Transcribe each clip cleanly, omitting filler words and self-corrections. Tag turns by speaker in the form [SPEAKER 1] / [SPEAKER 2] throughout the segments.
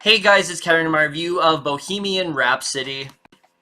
[SPEAKER 1] Hey guys, it's Kevin in my review of Bohemian Rhapsody.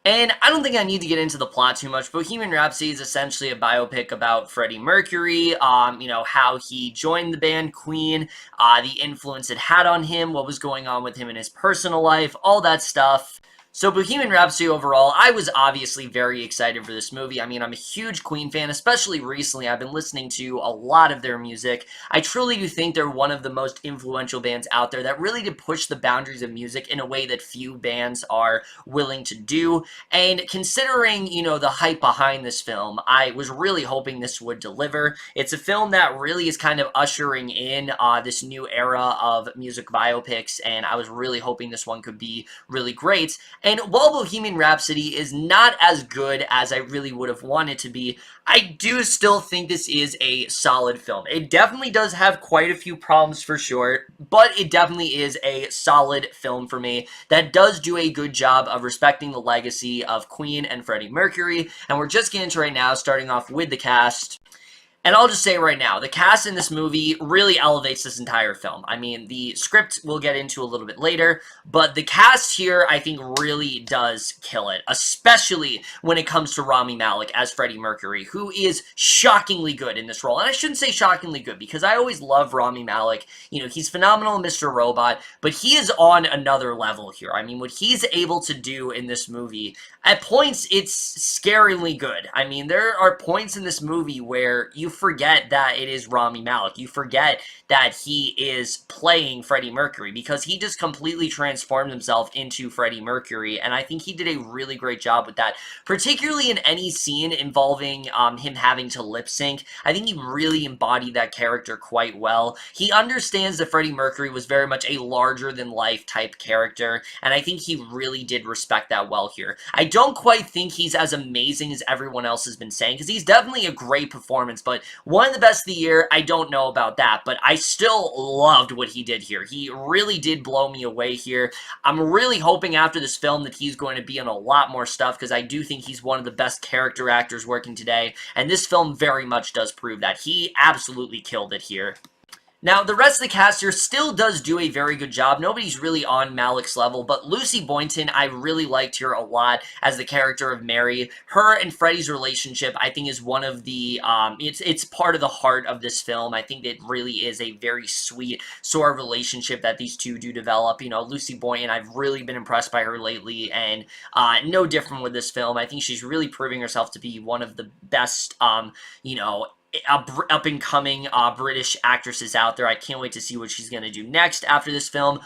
[SPEAKER 1] And I don't think I need to get into the plot too much. Bohemian Rhapsody is essentially a biopic about Freddie Mercury, how he joined the band Queen, the influence it had on him, what was going on with him in his personal life, all that stuff. So Bohemian Rhapsody overall, I was obviously very excited for this movie. I mean, I'm a huge Queen fan, especially recently. I've been listening to a lot of their music. I truly do think they're one of the most influential bands out there that really did push the boundaries of music in a way that few bands are willing to do. And considering, the hype behind this film, I was really hoping this would deliver. It's a film that really is kind of ushering in this new era of music biopics, and I was really hoping this one could be really great. And while Bohemian Rhapsody is not as good as I really would have wanted to be, I do still think this is a solid film. It definitely does have quite a few problems for sure, but it definitely is a solid film for me that does do a good job of respecting the legacy of Queen and Freddie Mercury. And we're just getting into right now, starting off with the cast. And I'll just say right now, the cast in this movie really elevates this entire film. I mean, the script we'll get into a little bit later, but the cast here, I think, really does kill it, especially when it comes to Rami Malek as Freddie Mercury, who is shockingly good in this role. And I shouldn't say shockingly good, because I always love Rami Malek. He's phenomenal in Mr. Robot, but he is on another level here. I mean, what he's able to do in this movie, at points, it's scarily good. I mean, there are points in this movie where you forget that it is Rami Malek. You forget that he is playing Freddie Mercury, because he just completely transformed himself into Freddie Mercury, and I think he did a really great job with that, particularly in any scene involving him having to lip sync. I think he really embodied that character quite well. He understands that Freddie Mercury was very much a larger-than-life type character, and I think he really did respect that well here. I don't quite think he's as amazing as everyone else has been saying, because he's definitely a great performance, but one of the best of the year, I don't know about that, but I still loved what he did here. He really did blow me away here. I'm really hoping after this film that he's going to be in a lot more stuff, because I do think he's one of the best character actors working today, and this film very much does prove that. He absolutely killed it here. Now, the rest of the cast here still does do a very good job. Nobody's really on Malek's level, but Lucy Boynton, I really liked here a lot as the character of Mary. Her and Freddie's relationship, I think, is one of the, it's part of the heart of this film. I think it really is a very sweet sort of relationship that these two do develop. Lucy Boynton, I've really been impressed by her lately, and no different with this film. I think she's really proving herself to be one of the best, up-and-coming British actresses out there. I can't wait to see what she's going to do next after this film.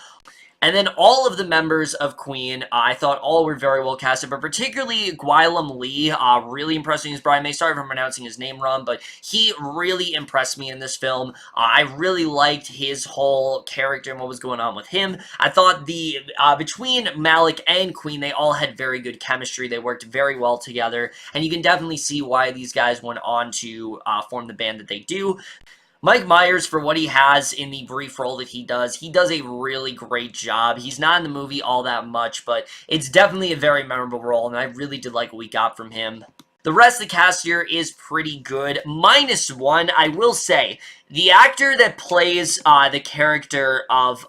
[SPEAKER 1] And then all of the members of Queen, I thought all were very well casted, but particularly Gwilym Lee, really impressed me as Bryan. Sorry if I'm pronouncing his name wrong, but he really impressed me in this film. I really liked his whole character and what was going on with him. I thought between Malek and Queen, they all had very good chemistry. They worked very well together, and you can definitely see why these guys went on to form the band that they do. Mike Myers, for what he has in the brief role that he does a really great job. He's not in the movie all that much, but it's definitely a very memorable role, and I really did like what we got from him. The rest of the cast here is pretty good, minus one. I will say, the actor that plays the character of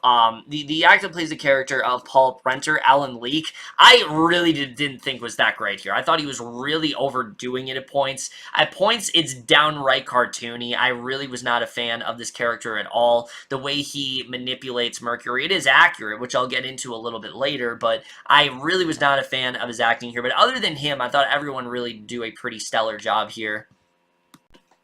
[SPEAKER 1] the actor that plays the character of Paul Prenter, Alan Leech, I really didn't think was that great here. I thought he was really overdoing it at points. At points, it's downright cartoony. I really was not a fan of this character at all. The way he manipulates Mercury, it is accurate, which I'll get into a little bit later, but I really was not a fan of his acting here. But other than him, I thought everyone really did a pretty stellar job here.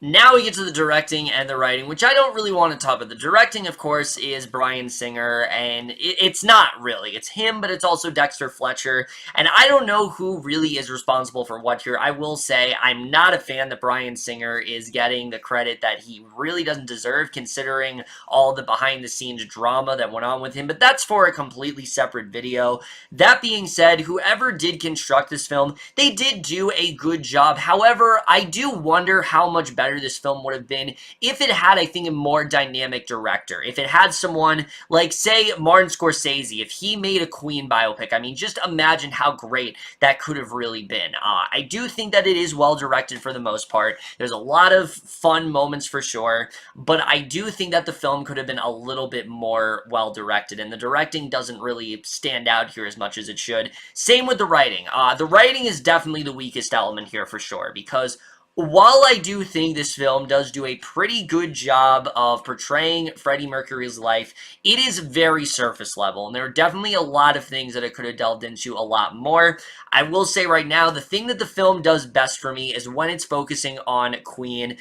[SPEAKER 1] Now we get to the directing and the writing, which I don't really want to talk about. The directing, of course, is Bryan Singer, and it's not really. It's him, but it's also Dexter Fletcher, and I don't know who really is responsible for what here. I will say I'm not a fan that Bryan Singer is getting the credit that he really doesn't deserve, considering all the behind-the-scenes drama that went on with him, but that's for a completely separate video. That being said, whoever did construct this film, they did do a good job. However, I do wonder how much better better this film would have been if it had, I think, a more dynamic director. If it had someone like, say, Martin Scorsese, if he made a Queen biopic, I mean, just imagine how great that could have really been. I do think that it is well directed for the most part. There's a lot of fun moments for sure, but I do think that the film could have been a little bit more well directed, and the directing doesn't really stand out here as much as it should. Same with the writing. The writing is definitely the weakest element here for sure, because while I do think this film does do a pretty good job of portraying Freddie Mercury's life, it is very surface level, and there are definitely a lot of things that it could have delved into a lot more. I will say right now, the thing that the film does best for me is when it's focusing on Queen.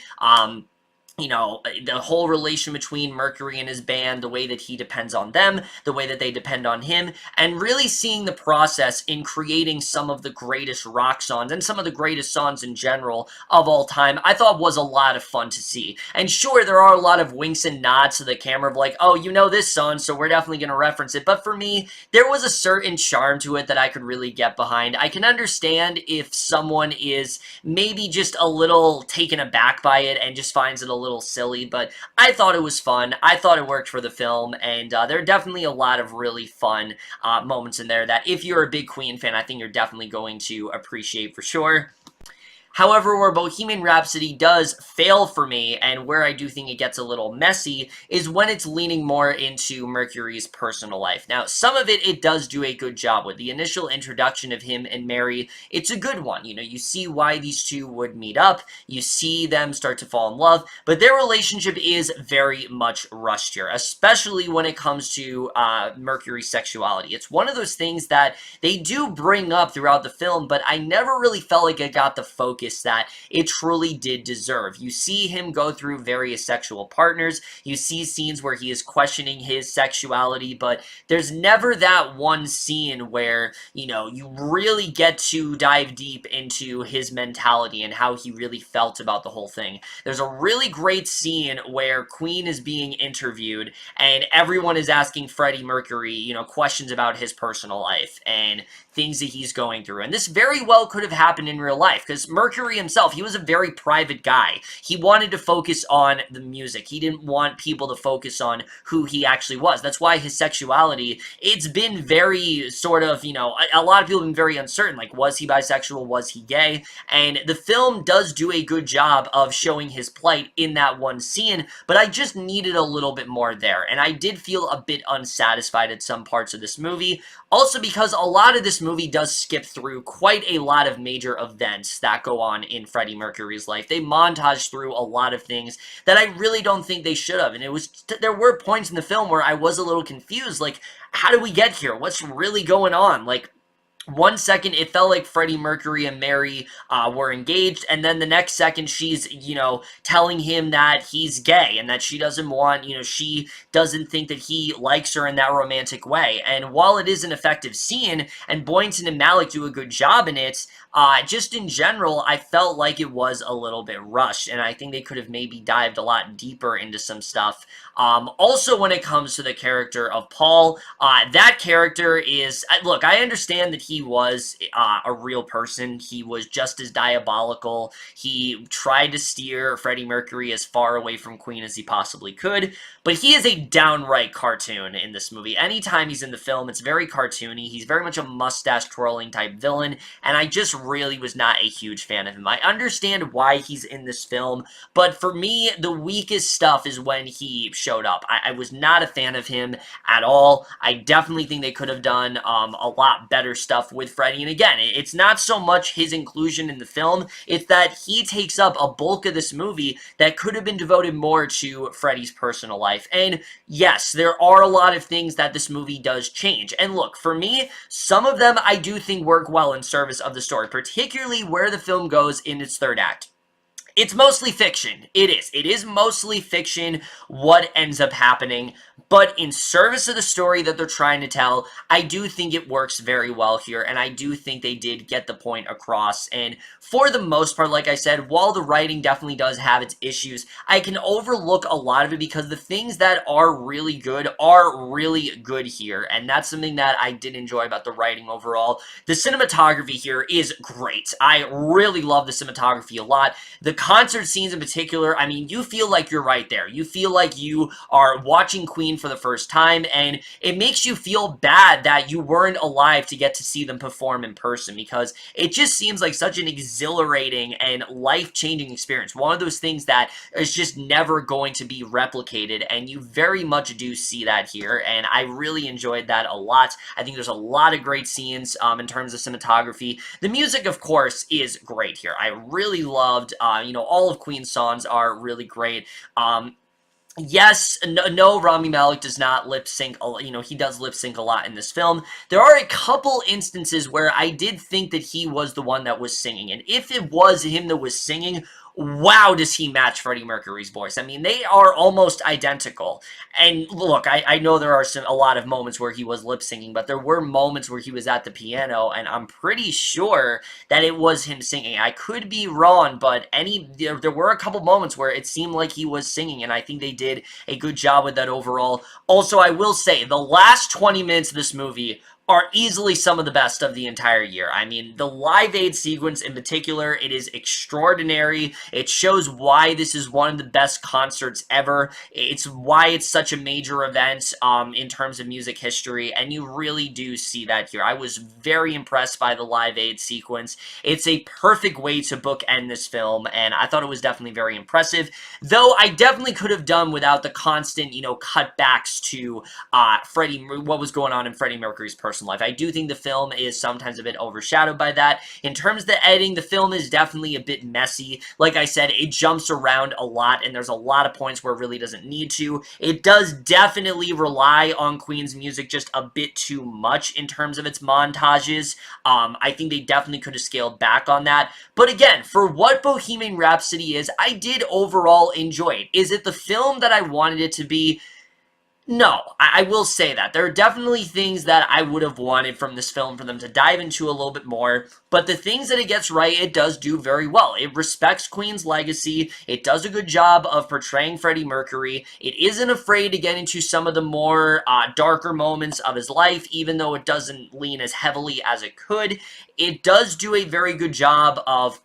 [SPEAKER 1] You know, the whole relation between Mercury and his band, the way that he depends on them, the way that they depend on him, and really seeing the process in creating some of the greatest rock songs and some of the greatest songs in general of all time, I thought was a lot of fun to see. And sure, there are a lot of winks and nods to the camera of like, oh, you know this song, so we're definitely going to reference it. But for me, there was a certain charm to it that I could really get behind. I can understand if someone is maybe just a little taken aback by it and just finds it a little silly, but I thought it was fun. I thought it worked for the film, and there are definitely a lot of really fun moments in there that if you're a big Queen fan, I think you're definitely going to appreciate for sure. However, where Bohemian Rhapsody does fail for me, and where I do think it gets a little messy, is when it's leaning more into Mercury's personal life. Now, some of it does do a good job with. The initial introduction of him and Mary, it's a good one. You know, you see why these two would meet up, you see them start to fall in love, but their relationship is very much rushed here, especially when it comes to Mercury's sexuality. It's one of those things that they do bring up throughout the film, but I never really felt like it got the focus that it truly did deserve. You see him go through various sexual partners, you see scenes where he is questioning his sexuality, but there's never that one scene where, you know, you really get to dive deep into his mentality and how he really felt about the whole thing. There's a really great scene where Queen is being interviewed and everyone is asking Freddie Mercury, you know, questions about his personal life and things that he's going through. And this very well could have happened in real life, because Mercury himself, he was a very private guy. He wanted to focus on the music. He didn't want people to focus on who he actually was. That's why his sexuality, it's been very sort of, you know, a lot of people have been very uncertain. Like, was he bisexual? Was he gay? And the film does do a good job of showing his plight in that one scene, but I just needed a little bit more there. And I did feel a bit unsatisfied at some parts of this movie. Also because a lot of this movie does skip through quite a lot of major events that go on in Freddie Mercury's life. They montage through a lot of things that I really don't think they should have. And there were points in the film where I was a little confused. Like, how did we get here? What's really going on? Like, one second, it felt like Freddie Mercury and Mary were engaged, and then the next second, she's, you know, telling him that he's gay, and that she doesn't want, you know, she doesn't think that he likes her in that romantic way. And while it is an effective scene, and Boynton and Malek do a good job in it, just in general, I felt like it was a little bit rushed, and I think they could have maybe dived a lot deeper into some stuff. Also, when it comes to the character of Paul, that character is, look, I understand that he was a real person. He was just as diabolical. He tried to steer Freddie Mercury as far away from Queen as he possibly could, but he is a downright cartoon in this movie. Anytime he's in the film, it's very cartoony. He's very much a mustache-twirling type villain, and I just really was not a huge fan of him. I understand why he's in this film, but for me, the weakest stuff is when he showed up. I was not a fan of him at all. I definitely think they could have done a lot better stuff with Freddie. And again, it's not so much his inclusion in the film, it's that he takes up a bulk of this movie that could have been devoted more to Freddie's personal life. And yes, there are a lot of things that this movie does change. And look, for me, some of them I do think work well in service of the story, particularly where the film goes in its third act. It's mostly fiction. It is. It is mostly fiction, what ends up happening. But in service of the story that they're trying to tell, I do think it works very well here, and I do think they did get the point across. And for the most part, like I said, while the writing definitely does have its issues, I can overlook a lot of it because the things that are really good here, and that's something that I did enjoy about the writing overall. The cinematography here is great. I really love the cinematography a lot. The concert scenes in particular, I mean, you feel like you're right there. You feel like you are watching Queen for the first time, and it makes you feel bad that you weren't alive to get to see them perform in person, because it just seems like such an exhilarating and life-changing experience. One of those things that is just never going to be replicated, and you very much do see that here, and I really enjoyed that a lot. I think there's a lot of great scenes in terms of cinematography. The music, of course, is great here. I really loved, all of Queen's songs are really great. Yes, no, Rami Malek does not lip sync, he does lip sync a lot in this film. There are a couple instances where I did think that he was the one that was singing, and if it was him that was singing, wow, does he match Freddie Mercury's voice. I mean, they are almost identical. And look, I know there are a lot of moments where he was lip syncing, but there were moments where he was at the piano, and I'm pretty sure that it was him singing. I could be wrong, but there were a couple moments where it seemed like he was singing, and I think they did a good job with that overall. Also, I will say, the last 20 minutes of this movie are easily some of the best of the entire year. I mean, the Live Aid sequence in particular, it is extraordinary. It shows why this is one of the best concerts ever. It's why it's such a major event in terms of music history, and you really do see that here. I was very impressed by the Live Aid sequence. It's a perfect way to bookend this film, and I thought it was definitely very impressive, though I definitely could have done without the constant, cutbacks to what was going on in Freddie Mercury's personal life. I do think the film is sometimes a bit overshadowed by that. In terms of the editing, the film is definitely a bit messy. Like I said, it jumps around a lot, and there's a lot of points where it really doesn't need to. It does definitely rely on Queen's music just a bit too much in terms of its montages. I think they definitely could have scaled back on that. But again, for what Bohemian Rhapsody is, I did overall enjoy it. Is it the film that I wanted it to be? No, I will say that. There are definitely things that I would have wanted from this film for them to dive into a little bit more, but the things that it gets right, it does do very well. It respects Queen's legacy, it does a good job of portraying Freddie Mercury, it isn't afraid to get into some of the more darker moments of his life, even though it doesn't lean as heavily as it could. It does do a very good job of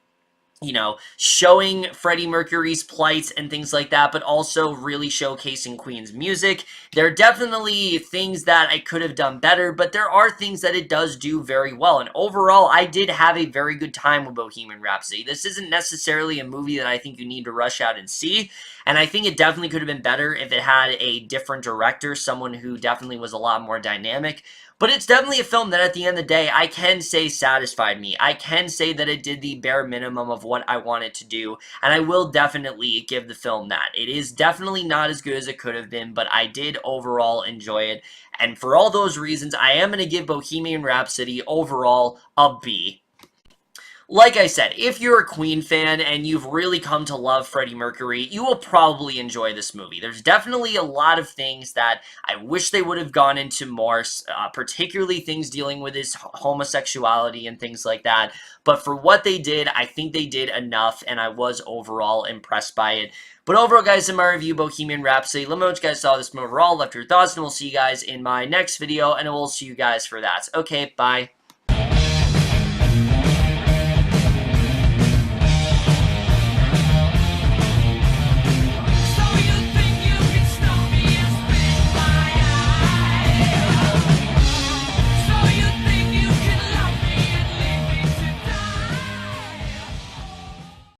[SPEAKER 1] showing Freddie Mercury's plight and things like that, but also really showcasing Queen's music. There are definitely things that I could have done better, but there are things that it does do very well, and overall, I did have a very good time with Bohemian Rhapsody. This isn't necessarily a movie that I think you need to rush out and see, and I think it definitely could have been better if it had a different director, someone who definitely was a lot more dynamic. But it's definitely a film that at the end of the day, I can say satisfied me. I can say that it did the bare minimum of what I wanted to do, and I will definitely give the film that. It is definitely not as good as it could have been, but I did overall enjoy it. And for all those reasons, I am going to give Bohemian Rhapsody overall a B. Like I said, if you're a Queen fan and you've really come to love Freddie Mercury, you will probably enjoy this movie. There's definitely a lot of things that I wish they would have gone into more, particularly things dealing with his homosexuality and things like that. But for what they did, I think they did enough, and I was overall impressed by it. But overall, guys, in my review, Bohemian Rhapsody, let me know what you guys saw of this movie overall, left your thoughts, and we'll see you guys in my next video, and we'll see you guys for that. Okay, bye.